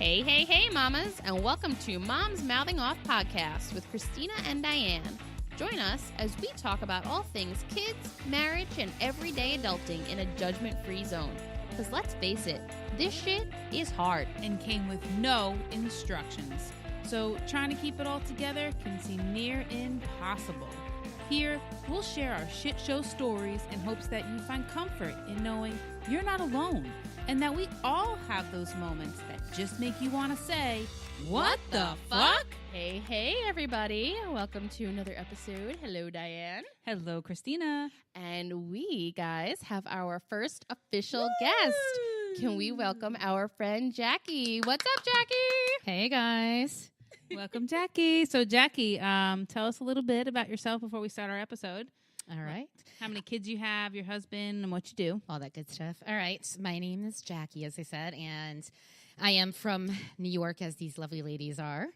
Hey, hey, hey, mamas, and welcome to Mom's Mouthing Off podcast with Christina and Diane. Join us as we talk about all things kids, marriage, and everyday adulting in a judgment-free zone. Because let's face it, this shit is hard. And came with no instructions. So trying to keep it all together can seem near impossible. Here, we'll share our shit show stories in hopes that you find comfort in knowing you're not alone. And that we all have those moments that just make you want to say, what the fuck? Hey, hey, everybody. Welcome to another episode. Hello, Diane. Hello, Christina. And we, guys, have our first official guest. Can we welcome our friend Jackie? What's up, Jackie? Hey, guys. Welcome, Jackie. So, Jackie, tell us a little bit about yourself before we start our episode. All right. How many kids you have, your husband, and what you do. All that good stuff. All right. My name is Jackie, as I said, and I am from New York, as these lovely ladies are.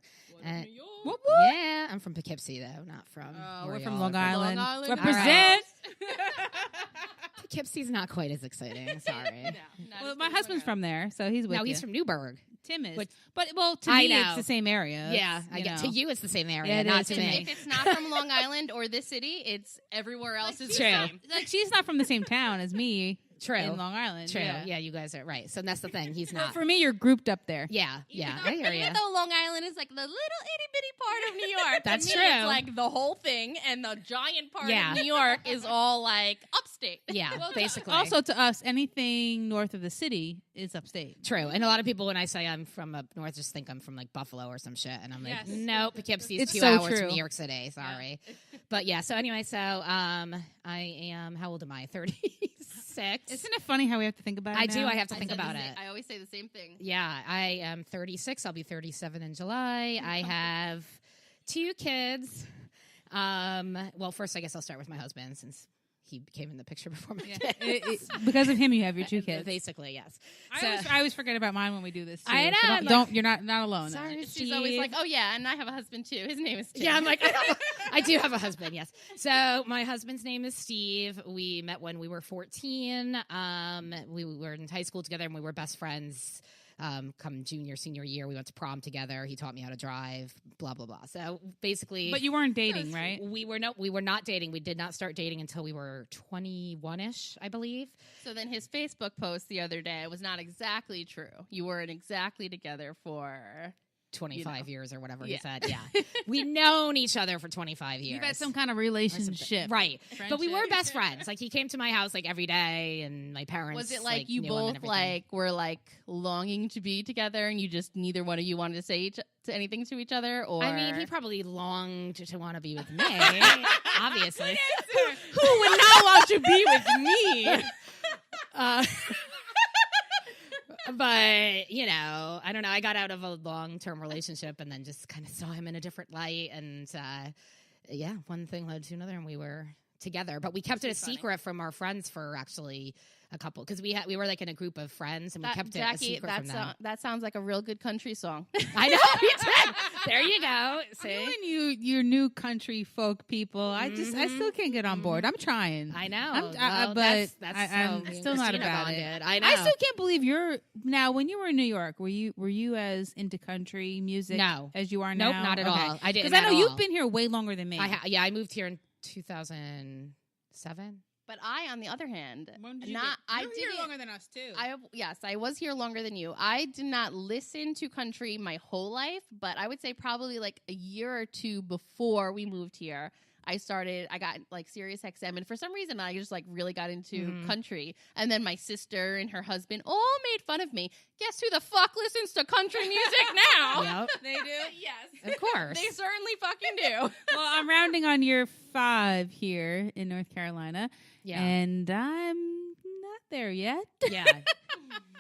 New York. Whoop, whoop. Yeah, I'm from Poughkeepsie, though, not from We're y'all from are Long Island. Long Island. Represent. Poughkeepsie's not quite as exciting. Sorry. Well, my husband's from there, so he's with No, you. he's from Newburgh. Tim is. Which- to I me, know. it's the same area. Yeah, It's, I get to you. It's the same area, Yeah, it not is to to me. me. If it's not from Long Island or this city, it's everywhere else is the True. same. Like, she's not from the same town as me. True. In Long Island. True. Yeah. Yeah, you guys are right. So that's the thing. He's Well, not. for me, you're grouped up there. Yeah. I hear you. Even though Long Island is like the little itty bitty part of New York, That's to me, true. It's like the whole thing, and the giant part Yeah. of New York is all like upstate. Yeah, basically. Also, to us, anything north of the city is upstate. True. And a lot of people, when I say I'm from up north, just think I'm from like Buffalo or some shit. And I'm like, Yes. nope, Poughkeepsie's It's 2 so hours true. from New York City. Sorry. But yeah, so anyway, I am, how old am I? 36. Isn't it funny how we have to think about it I do. now? I have to think about it. I always say the same thing. Yeah, I am 36. I'll be 37 in July. I have 2 kids. Well, first, I guess I'll start with my husband since he came in the picture before my kids. Because of him, you have your 2 kids. Basically, yes. I always forget about mine when we do this, too. I know, So I'm don't you're not alone. Sorry, She's always like, oh, yeah, and I have a husband, too. His name is Tim. Yeah, I'm like, I do have a husband, yes. So my husband's name is Steve. We met when we were 14. We were in high school together, and we were best friends. Come junior, senior year, we went to prom together. He taught me how to drive, blah, blah, blah. So basically... But you weren't dating, right? We were not dating. We did not start dating until we were 21-ish, I believe. So then his Facebook post the other day was not exactly true. You weren't exactly together for... 25 years or whatever he Yeah. said. Yeah. We've known each other for 25 years. You've had some kind of relationship. Right. But we were Friendship. best friends. Like, he came to my house, like, every day, and my parents, Was it like you knew him and both, everything. like, were, like, longing to be together and you just, neither one of you wanted to say anything to each other? Or I mean, he probably longed to want to be with me, obviously. who would not want to be with me? But, I don't know. I got out of a long-term relationship and then just kind of saw him in a different light. And, one thing led to another, and we were together. But we kept it a secret from our friends for actually a couple, because we were like in a group of friends, and we kept it a secret from them. That sounds like a real good country song. I know. You did. There you go. See? Knowing you new country folk people, I still can't get on board. I'm trying. I know. But that's I'm how me and still not Christina about bonded. it. I know. I still can't believe you're now. When you were in New York, were you as into country music No. as you are Nope, now? not at all. I didn't. Because I know at you've all. been here way longer than me. I moved here in 2007. But I, on the other hand, When did I you were here didn't. longer than us too. I was here longer than you. I did not listen to country my whole life, but I would say probably like a year or 2 before we moved here, I got like Sirius XM, and for some reason I just like really got into country. And then my sister and her husband all made fun of me. Guess who the fuck listens to country music now? Yep. They do? Yes. Of course. They certainly fucking do. Well, I'm rounding on year 5 here in North Carolina. Yeah. And I'm not there yet. Yeah.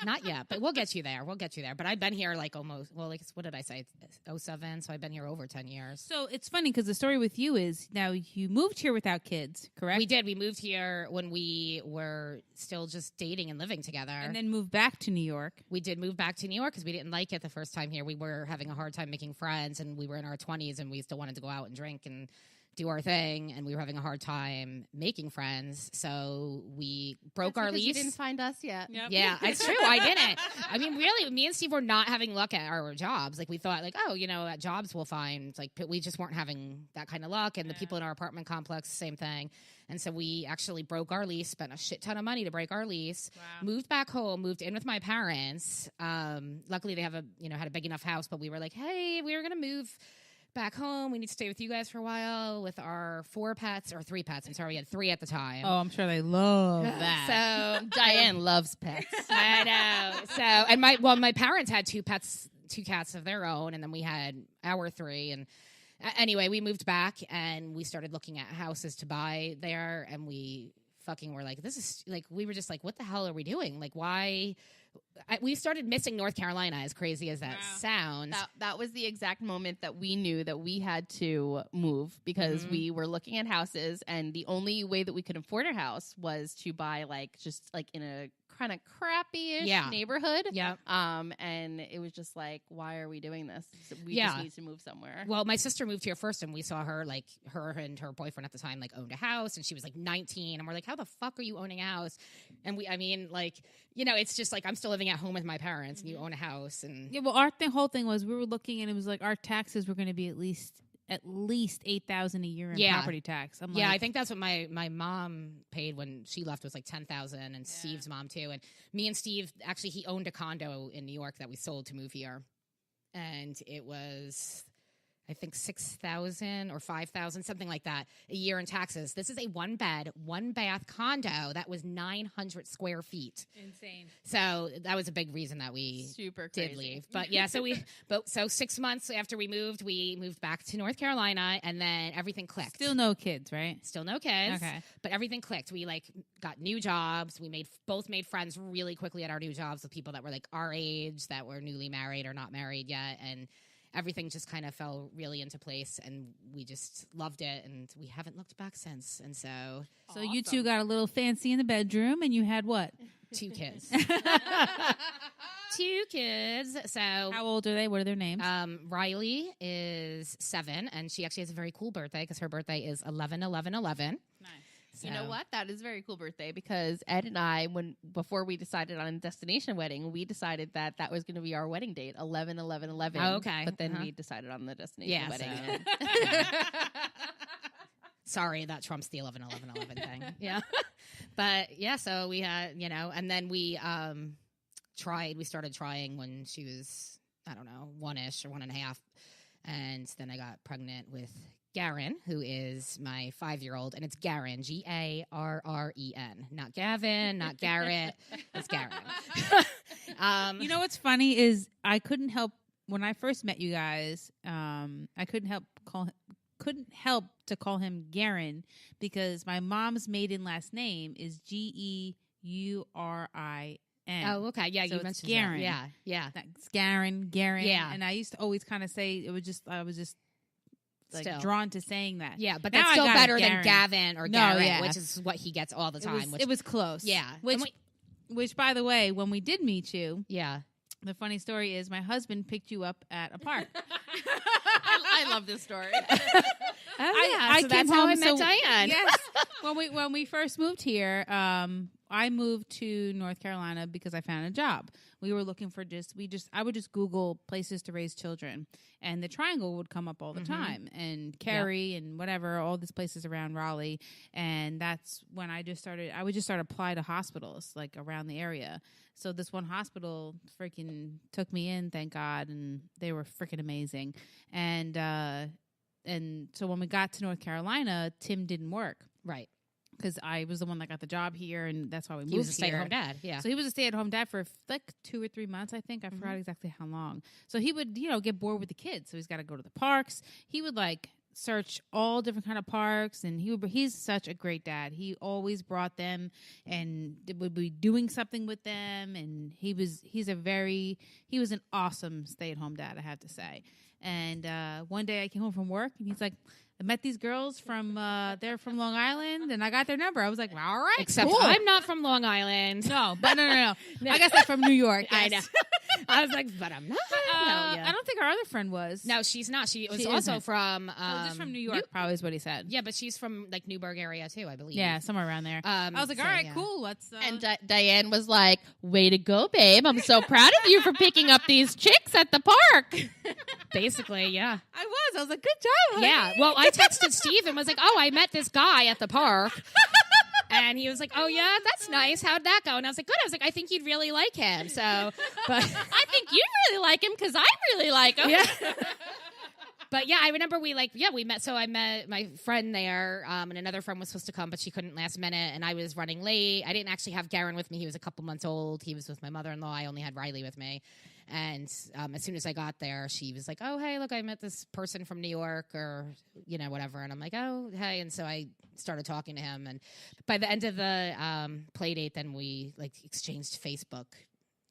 Not yet, but we'll get you there. But I've been here like almost, what did I say? It's 07, so I've been here over 10 years. So it's funny because the story with you is now you moved here without kids, correct? We did. We moved here when we were still just dating and living together. And then moved back to New York. We did move back to New York because we didn't like it the first time here. We were having a hard time making friends, and we were in our 20s, and we still wanted to go out and drink and do our thing, and we were having a hard time making friends. So we broke our lease. You didn't find us yet. Yep. Yeah, it's true. I didn't. I mean, really, me and Steve were not having luck at our jobs. Like, we thought, like, oh, at jobs we'll find. Like, we just weren't having that kind of luck. And the people in our apartment complex, same thing. And so we actually broke our lease, spent a shit ton of money to break our lease, moved back home, moved in with my parents. Luckily, they have had a big enough house, but we were like, hey, we were going to move back home. We need to stay with you guys for a while with our 4 pets, or 3 pets. I'm sorry, we had 3 at the time. Oh, I'm sure they love that. So Diane loves pets. I know. So, and my parents had 2 pets, 2 cats of their own, and then we had our 3. And anyway, we moved back and we started looking at houses to buy there, and we fucking were like, this is like, we were just like, what the hell are we doing? Like, why? We started missing North Carolina, as crazy as that sounds. That was the exact moment that we knew that we had to move, because we were looking at houses, and the only way that we could afford a house was to buy just in a kind of crappy-ish neighborhood. Yeah. And it was just like, why are we doing this? We just need to move somewhere. Well, my sister moved here first, and we saw her, like, her and her boyfriend at the time, like, owned a house, and she was like 19, and we're like, how the fuck are you owning a house? And it's just like, I'm still living at home with my parents, and you own a house. And yeah, well, our whole thing was, we were looking, and it was like, our taxes were going to be at least $8,000 a year in property tax. I think that's what my mom paid when she left, was like $10,000, and Steve's mom too. And me and Steve, actually, he owned a condo in New York that we sold to move here, and it was, I think, $6,000 or $5,000, something like that, a year in taxes. This is a 1-bed, 1-bath condo that was 900 square feet. Insane. So that was a big reason that we did leave. But yeah, so 6 months after we moved back to North Carolina, and then everything clicked. Still no kids, right? Still no kids. Okay. But everything clicked. We got new jobs. We both made friends really quickly at our new jobs with people that were like our age, that were newly married or not married yet, and everything just kind of fell really into place, and we just loved it, and we haven't looked back since. And so awesome. You 2 got a little fancy in the bedroom, and you had what? 2 kids. 2 kids. So how old are they? What are their names? Riley is 7, and she actually has a very cool birthday, because her birthday is 11/11/11. Nice. So. You know what? That is a very cool birthday, because Ed and I, before we decided on a destination wedding, we decided that was going to be our wedding date, 11/11/11. Oh, okay. But then we decided on the destination wedding. Sorry, that trumps the 11/11/11 thing. Yeah. But yeah, so we had, and then we started trying when she was, I don't know, 1-ish or 1.5. And then I got pregnant with Garen, who is my 5-year-old, and it's Garen, Garren, not Gavin, not Garrett, it's Garen. You know what's funny is, I couldn't help, when I first met you guys, I couldn't help to call him Garen, because my mom's maiden last name is Geurin. Oh, okay. Yeah, so you mentioned Garen. That. Yeah. That's Garen. Yeah. And I used to always kind of say, I was just like Still drawn to saying that. Yeah, but now that's still better Garen. than Gavin or Garrett, which is what he gets all the time. It was close. Yeah. Which, by the way, when we did meet you, yeah, the funny story is my husband picked you up at a park. I love this story. I came that's home, how I met Diane. Yes. when we first moved here, I moved to North Carolina because I found a job. We were looking for I would just Google places to raise children, and the Triangle would come up all the time, and Cary and whatever, all these places around Raleigh. And that's when I would just start apply to hospitals like around the area. So this one hospital freaking took me in, thank God, and they were freaking amazing. And so when we got to North Carolina, Tim didn't work. Right. Because I was the one that got the job here, and that's why we moved here. He was a stay-at-home dad, yeah. So he was a stay-at-home dad for like 2 or 3 months, I think. I forgot exactly how long. So he would, get bored with the kids. So he's got to go to the parks. He would search all different kind of parks, and he's such a great dad. He always brought them and would be doing something with them, and he was an awesome stay-at-home dad, I have to say. And one day I came home from work, and he's like, I met these girls from they're from Long Island, and I got their number. I was like, well, all right, Except cool. I'm not from Long Island. No, but no. I guess I'm from New York. I Yes. know. I was like, but I'm not. I don't think our other friend was. No, she's not. She was She also isn't. from. Just from New York, probably is what he said. Yeah, but she's from like Newburgh area too, I believe. Yeah, somewhere around there. I was like, so, all right, yeah. cool. Let's. And Diane was like, way to go, babe. I'm so proud of you for picking up these chicks at the park. Basically, yeah. I was like, good job. Honey. Yeah. Well, I texted Steve and was like, oh, I met this guy at the park. And he was like, oh, yeah, that's nice. How'd that go? And I was like, good. I was like, I think you'd really like him. So, but I think you really like him because I really like him. yeah. But yeah, I remember we met. So I met my friend there, and another friend was supposed to come, but she couldn't last minute, and I was running late. I didn't actually have Garen with me. He was a couple months old. He was with my mother-in-law. I only had Riley with me. And as soon as I got there, she was like, oh, hey, look, I met this person from New York or, whatever. And I'm like, oh, hey. And so I started talking to him. And by the end of the play date, then we exchanged Facebook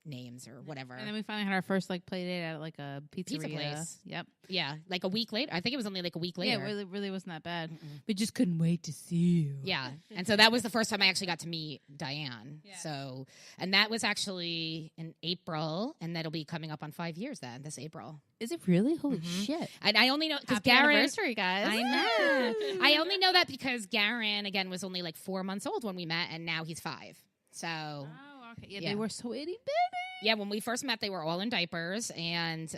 names or whatever. And then we finally had our first play date at a pizzeria. Pizza place. Yep. Yeah, like a week later. I think it was only like a week later. Yeah, it really wasn't that bad. We just couldn't wait to see you. Yeah. And so that was the first time I actually got to meet Diane. Yeah. So, and that was actually in April, and that'll be coming up on 5 years then, this April. Is it really? Holy shit. And I only know because Happy Garen. anniversary, guys. I know. I only know that because Garen, again, was only 4 months old when we met, and now he's 5. So. Oh, okay. Yeah, Yeah. they were so itty bitty. Yeah, when we first met, they were all in diapers, and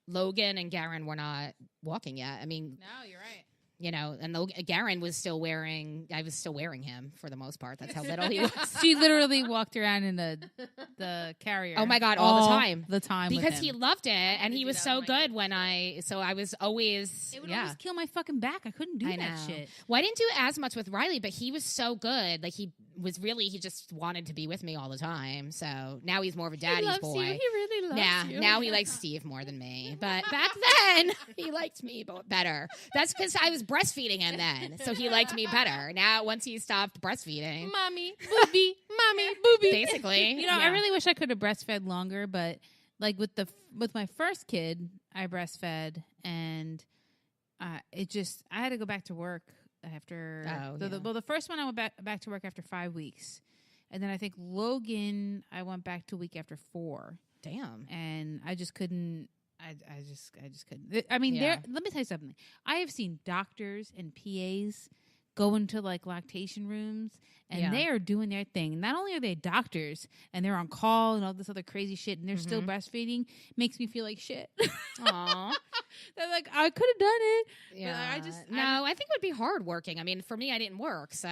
Logan and Garen were not walking yet. I mean, No, you're right. And Garen was still wearing. I was still wearing him for the most part. That's how little he was. She literally walked around in the carrier. Oh my God, all the time. The time. Because with he him. loved it, and he was that so with my good when I was always. It would yeah. always kill my fucking back. I couldn't do I that know. shit. Well, I didn't do as much with Riley, but he was so good. He just wanted to be with me all the time. So now he's more of a daddy's He loves boy. you. He really loves you. Now he likes Steve more than me. But back then, he liked me better. That's because I was breastfeeding him then. So he liked me better. Now, once he stopped breastfeeding. Mommy, booby, mommy, booby. Basically. I really wish I could have breastfed longer, but with my first kid, I breastfed, and I had to go back to work after. The first one I went back to work after 5 weeks, and then I think Logan I went back to a week after 4. Damn. And I just couldn't. I just couldn't. I mean, let me tell you something. I have seen doctors and PAs go into lactation rooms, and they are doing their thing. Not only are they doctors and they're on call and all this other crazy shit, and they're still breastfeeding, makes me feel like shit. Aw. They're like, I could have done it. Yeah. But I think it would be hard working. I mean, for me, I didn't work, so.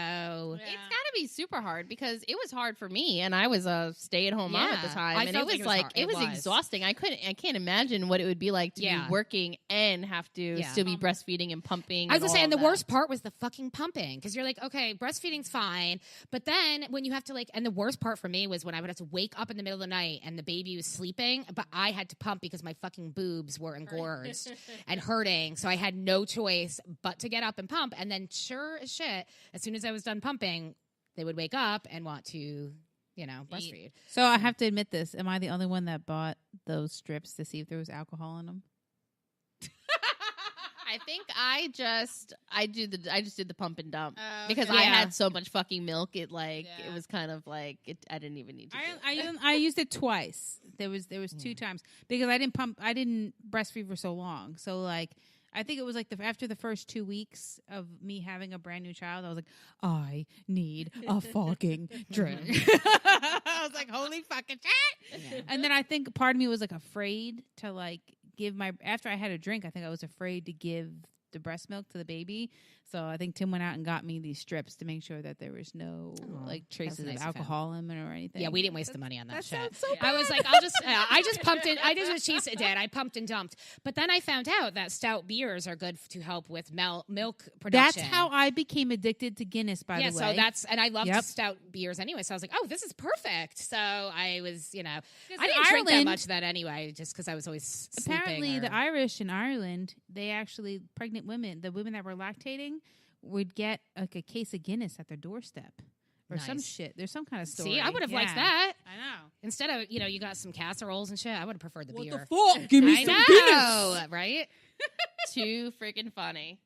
It's got to be super hard because it was hard for me, and I was a stay-at-home mom at the time, I and it felt was like it was exhausting. I can't imagine what it would be like to be working and have to still be breastfeeding and pumping. I was gonna say, and the that. worst part was the fucking pumping, because you're like, okay, breastfeeding's fine, but then when you have to and the worst part for me was when I would have to wake up in the middle of the night and the baby was sleeping, but I had to pump because my fucking boobs were engorged and hurting, so I had no choice but to get up and pump. And then sure as shit, as soon as I was done pumping, they would wake up and want to breastfeed. So I have to admit this. Am I the only one that bought those strips to see if there was alcohol in them? I think I just did the pump and dump because okay. I Yeah. had so much fucking milk. It was kind of I didn't even need to. I used it twice. There was 2 times because I didn't breastfeed for so long. So I think it was after the first 2 weeks of me having a brand new child, I was like, I need a fucking drink. I was like, holy fucking shit. Yeah. And then I think part of me was afraid to give after I had a drink, I think I was afraid to give the breast milk to the baby. So I think Tim went out and got me these strips to make sure that there was no traces nice of of alcohol in them or anything. Yeah, we didn't waste the money on that shit. sounds so I was like, I just pumped it. I did what she did. I pumped and dumped. But then I found out that stout beers are good to help with milk production. That's how I became addicted to Guinness, by the way. Yeah, so and I loved stout beers anyway. So I was like, oh, this is perfect. So I was, I didn't drink that much then anyway, just because I was always sleeping. Apparently, the Irish in Ireland, they actually, pregnant women, the women that were lactating, would get a case of Guinness at their doorstep or some shit. There's some kind of story. See, I would have liked that. I know. Instead of, you got some casseroles and shit, I would have preferred the beer. What the fuck? Give me some Guinness. Right? Too freaking funny.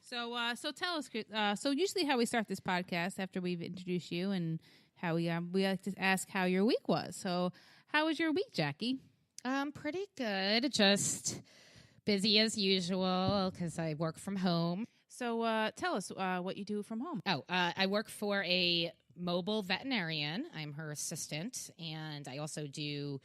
So tell us. So usually, how we start this podcast after we've introduced you, and how we like to ask how your week was. So, how was your week, Jackie? Pretty good. Just busy as usual because I work from home. So tell us what you do from home. I work for a mobile veterinarian. I'm her assistant, and I also do